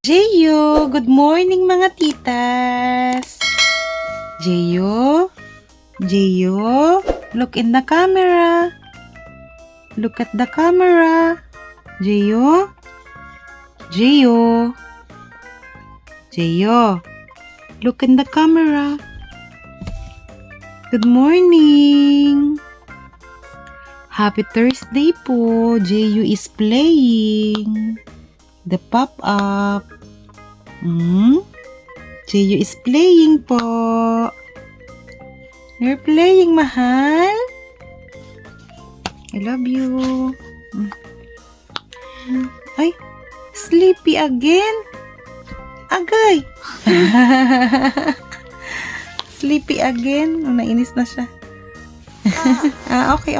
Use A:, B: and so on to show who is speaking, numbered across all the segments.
A: Jeyo, good morning mga titas. Jeyo, look in the camera. Look at the camera. Jeyo, look in the camera. Good morning. Happy Thursday po. Jeyo is playing the pop-up. Jeyo is playing po. You're playing, mahal. I love you. Ay, sleepy again. Agay. Sleepy again. Nainis na siya. Okay.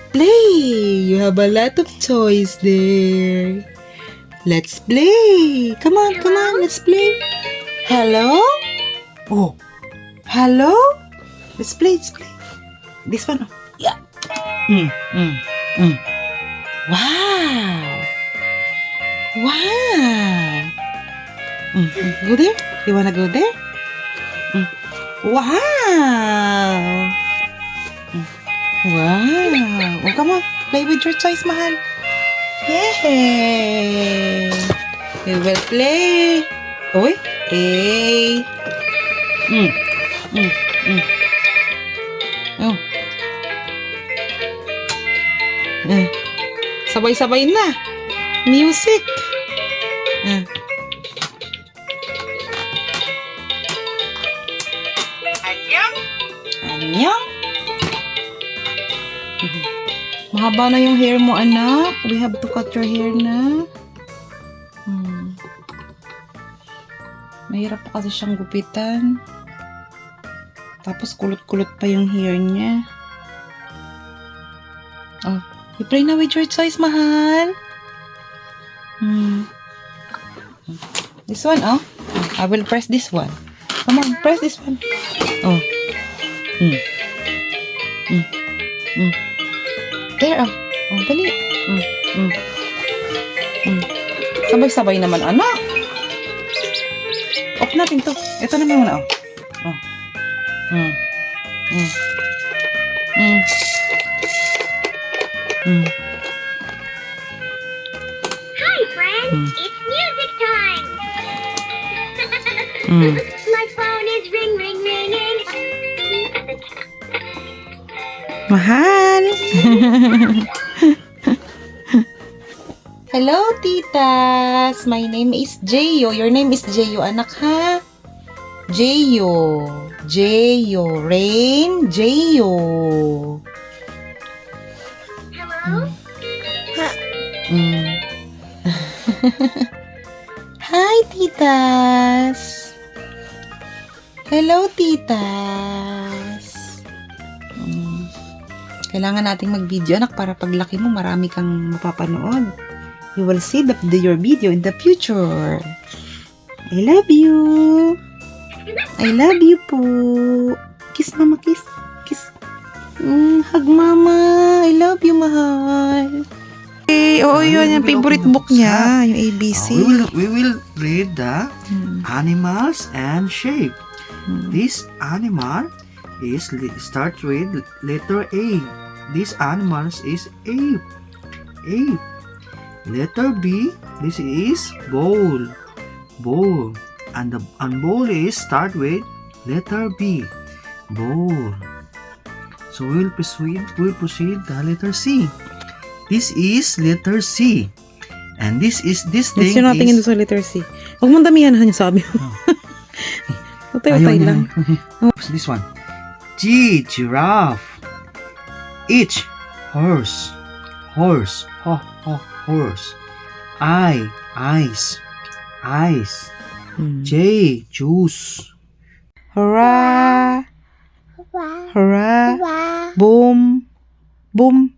A: Play. You have a lot of toys there. Let's play. Come on, let's play. Hello? Oh. Hello? Let's play. This one. Yeah. Wow. Go there? You wanna go there? Wow. Wow. Oh, come on. Play with your toys, mahal. Yay! We will play. Oy. Hey. Oh. Sabay-sabay na. Music. Annyeong. Mahaba na yung hair mo, anak. We have to cut your hair na. Mahirap pa kasi siyang gupitan. Tapos kulot-kulot pa yung hair niya. Oh, you play na with your toys, mahal. This one, oh. I will press this one. Come on, press this one. Oh. There, oh. Oh, dali. Sabay-sabay naman, anak. Off natin to. Ito naman muna, oh.
B: Hi, friends. It's music time. My phone is ringing.
A: Mahal. Hello, titas. My name is Jeyo. Your name is Jeyo, anak, ha? Jeyo. Rain. Jeyo.
B: Hello?
A: Hi, titas. Hello, titas. Kailangan nating mag-video, anak, para paglaki mo, marami kang mapapanood. You will see your video in the future. I love you. I love you po. Kiss, mama, kiss. Hug, mama. I love you, mahal. Oo, yun. Yung favorite book niya. Yung ABC.
C: We will read the animals and shape. This animal starts with letter A. This animal is ape. Letter B. This is bowl. And bowl is start with letter B. Bowl. So we'll proceed the letter C. This is letter C. And this thing
A: Gusto natin
C: is...
A: sa letter C. Huwag mong damihan yung sabi mo. Utay lang.
C: This one. G. Giraffe. H. Horse. Horse. I. Ice. J. Juice.
A: Hurrah! Boom! Boom!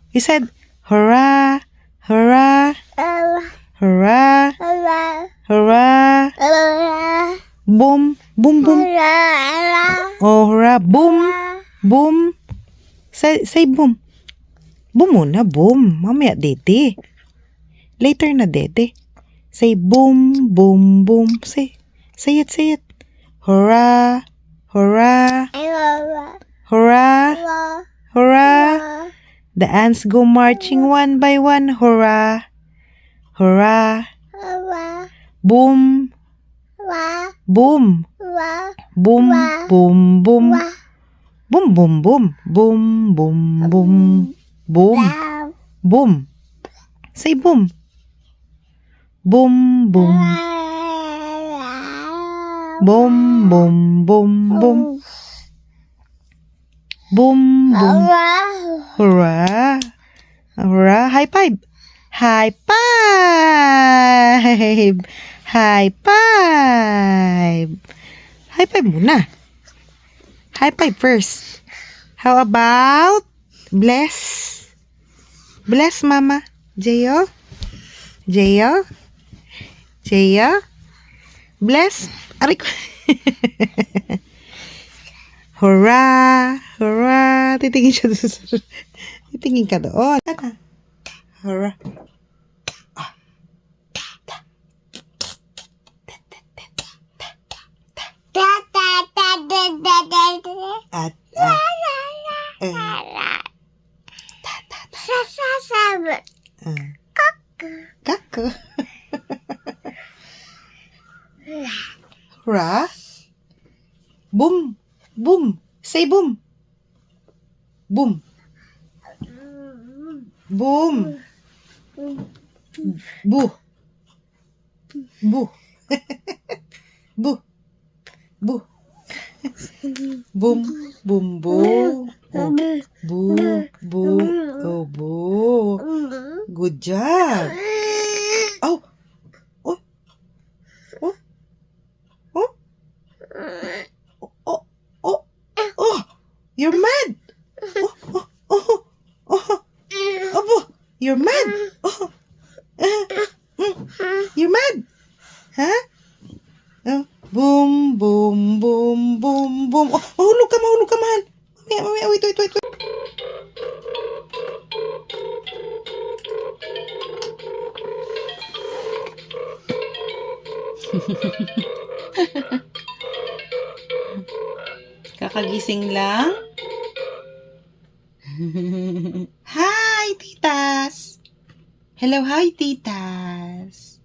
A: He said, hurrah! Boom! Oh, hurrah! Boom! Say boom. Boom muna, boom. Mamaya, dede. Later na, dede. Say boom, boom, boom. Say it. Hurrah, hurrah, hurrah, hurrah. The ants go marching one by one. Hurrah, hurrah. Boom, boom, boom, boom, boom. Boom, boom, boom. Boom, boom, boom. Boom, boom. Say boom. Boom, boom. Boom, boom, boom, boom. Boom, boom. Hurrah. Hurrah. High five. High five. High five. High five muna. High five first. How about bless? Bless, Mama. Jeyo? Jeyo? Jeyo? Bless? Aray ko. Hurrah! Hurrah! Titingin siya doon. Titingin ka doon. Hurrah! At, Kako. Hurrah! Boom! Boom! Say boom! Boom! Boom! Boo! Boo! Boo! Boo! Boom! Boom! Boo! Oh, boo! Boo! Oh, boo! Good job! Oh! Oh! Oh! Oh! Oh! Oh! Oh! You're mad! Oh! Oh! Oh! Oh! Oh! You're mad! Oh! You're mad! Huh? Oh. Boom! Boom! Boom! Boom! Boom! Oh! Mahulog ka! Mahulog ka, mahal! Mamaya! Wait! Kakagising lang? Hi, titas! Hello, hi, titas!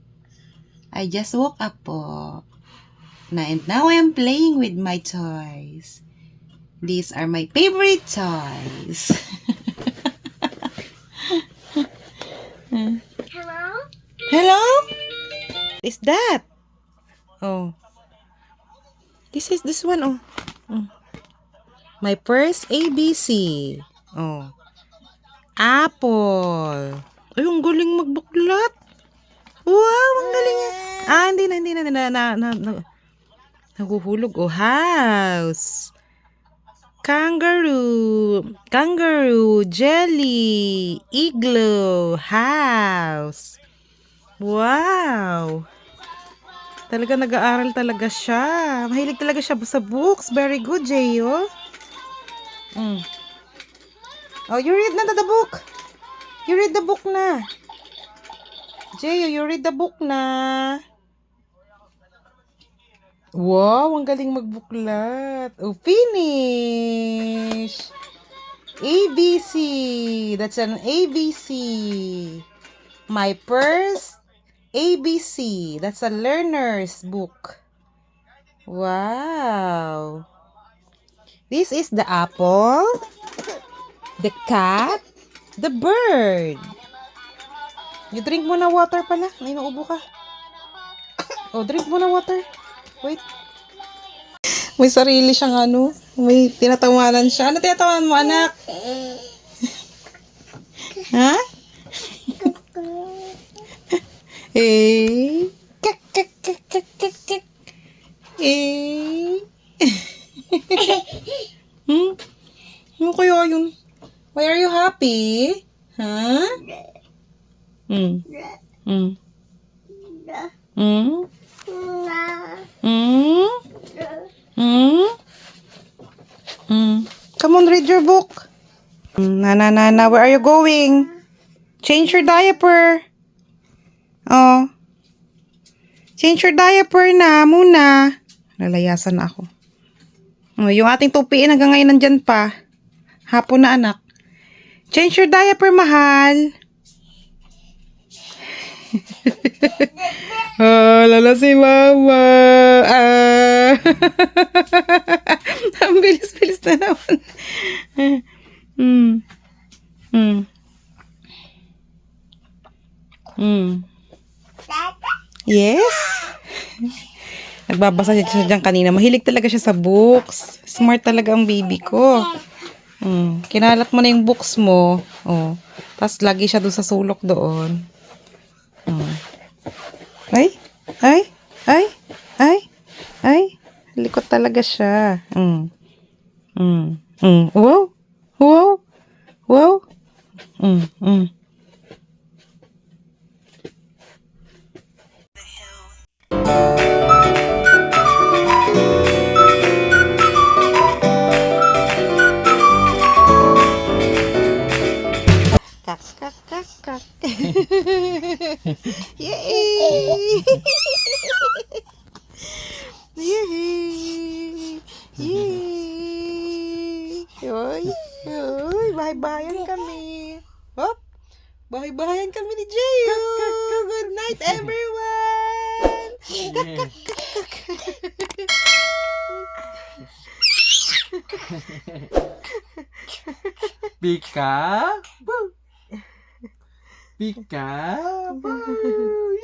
A: I just woke up po. And now I am playing with my toys. These are my favorite toys.
B: Hello?
A: Hello? What is that? Oh. This one, oh. My first ABC. Oh. Apple. Ay, ang galing magbuklat. Wow, ang galing. Hindi na. Nahuhulog. Oh, house. Kangaroo, jelly, igloo, house. Wow. Talaga nag-aaral talaga siya. Mahilig talaga siya sa books. Very good, Jeyo. Oh, you read na the book. You read the book na. Jeyo, you read the book na. Wow, ang galing magbuklat. Oh, finish. ABC. That's an ABC. My first ABC. That's a learner's book. Wow. This is the apple, the cat, the bird. You drink muna water pala. May naubo ka. Oh, drink muna water. Wait. May sarili siyang ano. May tinatawanan siya. Ano tinatawanan mo, anak? Ha? Eh. Kak. Eh. Ano kaya yun? Why are you happy? Ha? Come on, read your book. Nana, where are you going? Change your diaper. Oh. Change your diaper na muna. Lalayasan na ako. Oh, yung ating tupiin hanggang ngayon nandyan pa. Hapon na, anak. Change your diaper, mahal. Lala si mama. Ang bilis-bilis na naman. Yes? Nagbabasa siya dyan kanina. Mahilig talaga siya sa books. Smart talaga ang baby ko. Kinalat mo na yung books mo. Oh. Tapos lagi siya doon sa sulok doon. Ay. Likot talaga siya. Wow. Kak. Yay! Yay! Oy, bahay-bahayan kami. Hop! Bahay-bahayan kami ni Jeyo. Good night, everyone!
C: Pika. Pika.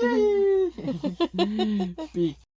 C: Yay. Pika.